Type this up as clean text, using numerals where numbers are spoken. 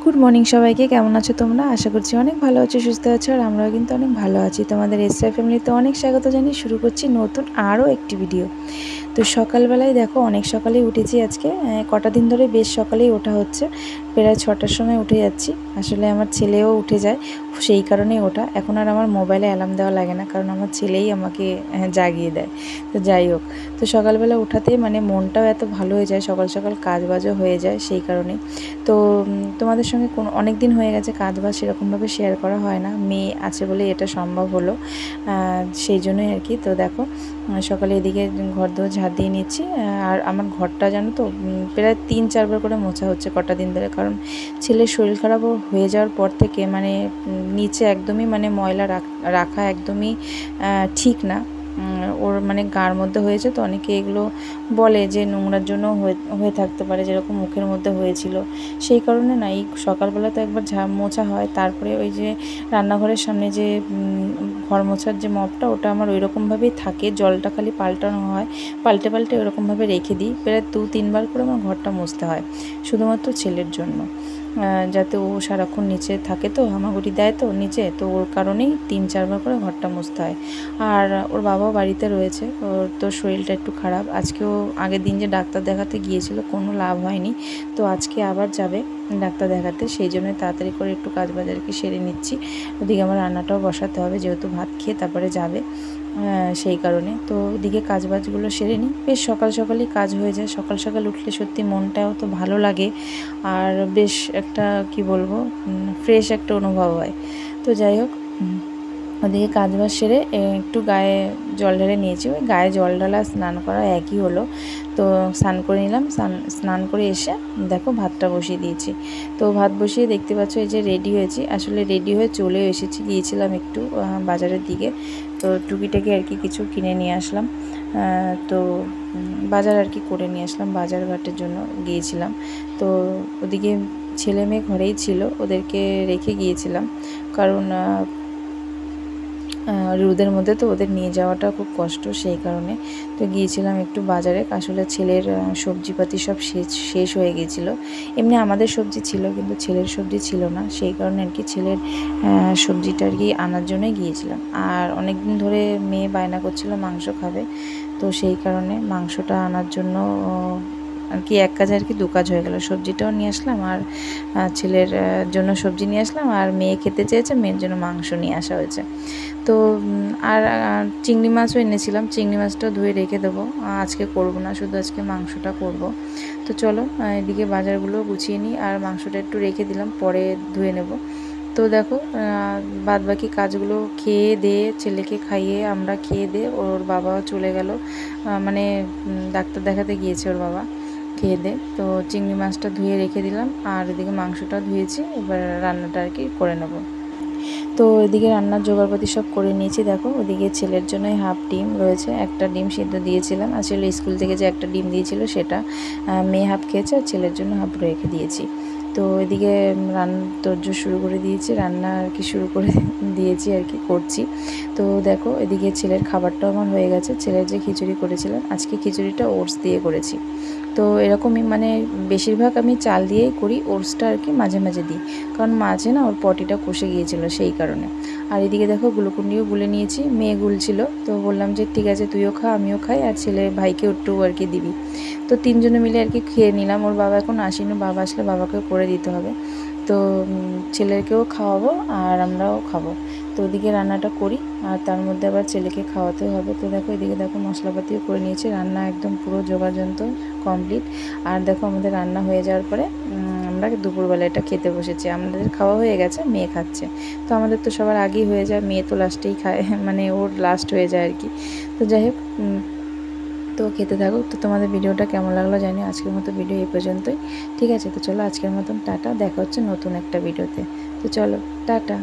Good morning সবাইকে। কেমন আছো তোমরা? আশা করছি অনেক ভালো আছো, সুস্থ আছো। আর আমরাও কিন্তু অনেক ভালো আছি। তোমাদের এসআই ফ্যামিলিতে অনেক স্বাগত জানিয়ে শুরু করছি নতুন আরও একটি ভিডিও। তো সকালবেলায় দেখো অনেক সকালেই উঠেছি আজকে। কটা দিন ধরে বেশ সকালেই ওঠা হচ্ছে, প্রায় 6টার সময় উঠে যাচ্ছি। আসলে আমার ছেলেও উঠে যায়, সেই কারণেই ওঠা। এখন আর আমার মোবাইলে অ্যালার্ম দেওয়া লাগে না, কারণ আমার ছেলেই আমাকে জাগিয়ে দেয়। তো যাই হোক, তো সকালবেলা ওঠাতে মানে মনটাও এত ভালো হয়ে যায়, সকাল সকাল কাজ বাজও হয়ে যায়, সেই কারণেই। তো তোমাদের সঙ্গে অনেক দিন হয়ে গেছে কাজ বাজ সেরকমভাবে শেয়ার করা হয় না, মেয়ে আছে বলে এটা সম্ভব হলো, সেই জন্যই আর কি। তো দেখো সকালে এদিকে ঘর দোর ঝাড় দিয়ে নিচ্ছি। আর আমার ঘরটা জানো তো প্রায় 3-4 বার করে মোছা হচ্ছে কটা দিন ধরে, কারণ ছেলের শরীর খারাপ হয়ে যাওয়ার পর থেকে মানে নিচে একদমই মানে ময়লা রাখা একদমই ঠিক না। ওর মানে গার মধ্যে হয়েছে, তো অনেকে এগুলো বলে যে নোংরার জন্য হয়ে থাকতে পারে, যেরকম মুখের মধ্যে হয়েছিল। সেই কারণে না এই সকালবেলা তো একবার মোছা হয়, তারপরে ওই যে রান্নাঘরের সামনে যে ঘর মোছার যে মপটা, ওটা আমার ওই রকমভাবেই থাকে, জলটা খালি পাল্টানো হয়, পাল্টে পাল্টে ওরকমভাবে রেখে দিই। প্রায় 2-3 বার করে আমার ঘরটা মুছতে হয়, শুধুমাত্র ছেলের জন্য, যাতে ও সারাক্ষণ নিচে থাকে, তো হামাগুড়ি দেয় তো নিচে, তো ওর কারণেই 3-4 বার করে ঘরটা মুছতে হয়। আর ওর বাবাও বাড়িতে রয়েছে, ওর তো শরীরটা একটু খারাপ। আজকেও আগের দিন যে ডাক্তার দেখাতে গিয়েছিল কোনো লাভ হয়নি, তো আজকে আবার যাবে ডাক্তার দেখাতে, সেই জন্য তাড়াতাড়ি করে একটু কাজ বাজারকে সেরে নিচ্ছি। ওদিকে আমার রান্নাটাও বসাতে হবে, যেহেতু ভাত খেয়ে তারপরে যাবে, সেই কারণে। তো ওদিকে কাজ বাজগুলো সেরে নিই। বেশ সকাল সকালই কাজ হয়ে যায়, সকাল সকাল উঠলে সত্যি মনটাও তো ভালো লাগে, আর বেশ একটা কি বলবো ফ্রেশ একটা অনুভব হয়। তো যাই হোক, ওদিকে কাজ বাজ সেরে একটু গায়ে জল ঢেলে নিয়েছি। ওই গায়ে জল ঢালা স্নান করা একই হলো। তো স্নান করে নিলাম, স্নান করে এসে দেখো ভাতটা বসিয়ে দিয়েছি। তো ভাত বসিয়ে দেখতে পাচ্ছ এই যে রেডি হয়েছি, আসলে রেডি হয়ে চলেও এসেছি। গিয়েছিলাম একটু বাজারের দিকে, তো টুকিটাকি আর কি কিছু কিনে নিয়ে আসলাম। তো বাজার আর কি করে নিয়ে আসলাম, বাজার ঘাটের জন্য গিয়েছিলাম। তো ওদিকে ছেলে মেয়ে ঘরেই ছিল, ওদেরকে রেখে গিয়েছিলাম, কারণ রোদের মধ্যে তো ওদের নিয়ে যাওয়াটা খুব কষ্ট, সেই কারণে। তো গিয়েছিলাম একটু বাজারে। আসলে ছেলের সবজিপাতি সব শেষ হয়ে গিয়েছিলো। এমনি আমাদের সবজি ছিল, কিন্তু ছেলের সবজি ছিল না, সেই কারণে আর কি ছেলের সবজিটা আর কি আনার জন্যই গিয়েছিলাম। আর অনেক দিন ধরে মেয়ে বায়না করছিল মাংস খাবে, তো সেই কারণে মাংসটা আনার জন্য আর কি এক কাজে আর কি 2 কাজ হয়ে গেল। সবজিটাও নিয়ে আসলাম, আর ছেলের জন্য সবজি নিয়ে আসলাম, আর মেয়ে খেতে চেয়েছে, মেয়ের জন্য মাংস নিয়ে আসা হয়েছে। তো আর চিংড়ি মাছও এনেছিলাম, চিংড়ি মাছটাও ধুয়ে রেখে দেবো, আজকে করব না, শুধু আজকে মাংসটা করব। তো চলো এদিকে বাজারগুলো গুছিয়ে নিই, আর মাংসটা একটু রেখে দিলাম, পরে ধুয়ে নেব। তো দেখো বাদবাকি কাজগুলো খেয়ে দিয়ে, ছেলেকে খাইয়ে আমরা খেয়ে দিয়ে, ওর বাবাও চলে গেল, মানে ডাক্তার দেখাতে গিয়েছে ওর বাবা, খেয়ে দে। তো চিংড়ি মাছটা ধুয়ে রেখে দিলাম, আর এদিকে মাংসটা ধুয়েছি, এবার রান্নাটা আর কি করে নেব। তো এদিকে রান্নার জোগাড়পাতি সব করে নিয়েছি। দেখো ওদিকে ছেলের জন্যই হাফ ডিম রয়েছে, একটা ডিম সিদ্ধ দিয়েছিলাম, আসলে স্কুল থেকে যে একটা ডিম দিয়েছিল সেটা মেয়ে হাফ খেয়েছে, আর ছেলের জন্য হাফ রেখে দিয়েছি। তো এদিকে তোড়জোড় শুরু করে দিয়েছি, রান্না আর কি শুরু করে দিয়েছি আর কি করছি। তো দেখো এদিকে ছেলের খাবারটাও আমার হয়ে গেছে। ছেলের যে খিচুড়ি করেছিলাম, আজকে খিচুড়িটা ওটস দিয়ে করেছি। তো এরকমই মানে বেশিরভাগ আমি চাল দিয়েই করি, ওটসটা আর কি মাঝে মাঝে দিই, কারণ মাঝে না ওর পটিটা কষে গিয়েছিল, সেই কারণে। আর এদিকে দেখো গ্লুকন্ডিও গুলে নিয়েছি, মেয়ে গুলছিল, তো বললাম যে ঠিক আছে তুইও খা আমিও খাই, আর ছেলে ভাইকে একটু আর কি দিবি। তো 3জনে মিলে আর কি খেয়ে নিলাম। ওর বাবা এখন আসেনি, বাবা আসলে বাবাকেও করে দিতে হবে। তো ছেলেকেও খাওয়াবো আর আমরাও খাবো। তো ওদিকে রান্নাটা করি, আর তার মধ্যে আবার ছেলেকে খাওয়াতেও হবে। তো দেখো এদিকে দেখো মশলাপাতিও করে নিয়েছি, রান্না একদম পুরো যোগাযন্ত্র কমপ্লিট। আর দেখো আমাদের রান্না হয়ে যাওয়ার পরে আমরা দুপুরবেলা এটা খেতে বসেছি। আমাদের খাওয়া হয়ে গেছে, মেয়ে খাচ্ছে। তো আমাদের তো সবার আগেই হয়ে যায়, মেয়ে তো লাস্টেই খায়, মানে ওর লাস্ট হয়ে যায় আর কি। তো যাই হোক, তো খেতে থাকুক। তো তোমাদের ভিডিওটা কেমন লাগলো জানি। আজকের মতো ভিডিও এই পর্যন্তই, ঠিক আছে? তো চলো আজকের মতন টাটা, দেখা হচ্ছে নতুন একটা ভিডিওতে। তো চলো টাটা।